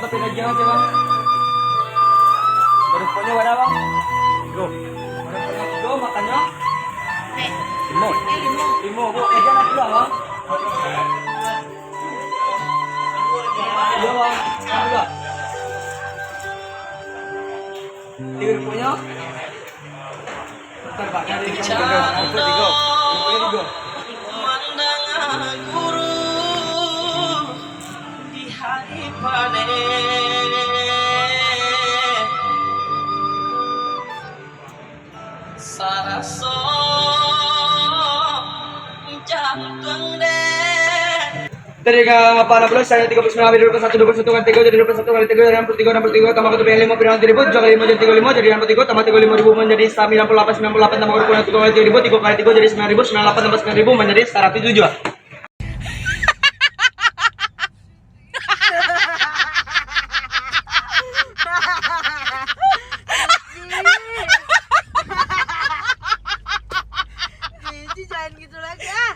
Kapit aja aja bang. Baru punya wadah bang. Tigo. Baru punya tigo makannya. Limo. Limo bu. Aja nak dua bang. Iya bang. Dua. Tiga punya. Bentar pak. Nyari tiga. Tiga. Punya tiga. Guru di hari panen saraso jantung deh. Tiga 18 saya 39 hari 21 21 kali 3 jadi 21 kali 3 63 tambah 1 5 pirang 1000 2 kali 5 jadi 35 jadi 63 tambah 35.000 menjadi 98 tambah 3 kali 3000 3 kali 3 jadi 9000 98 tambah 9000 menjadi 107. Cici jangan gitu lagi ah.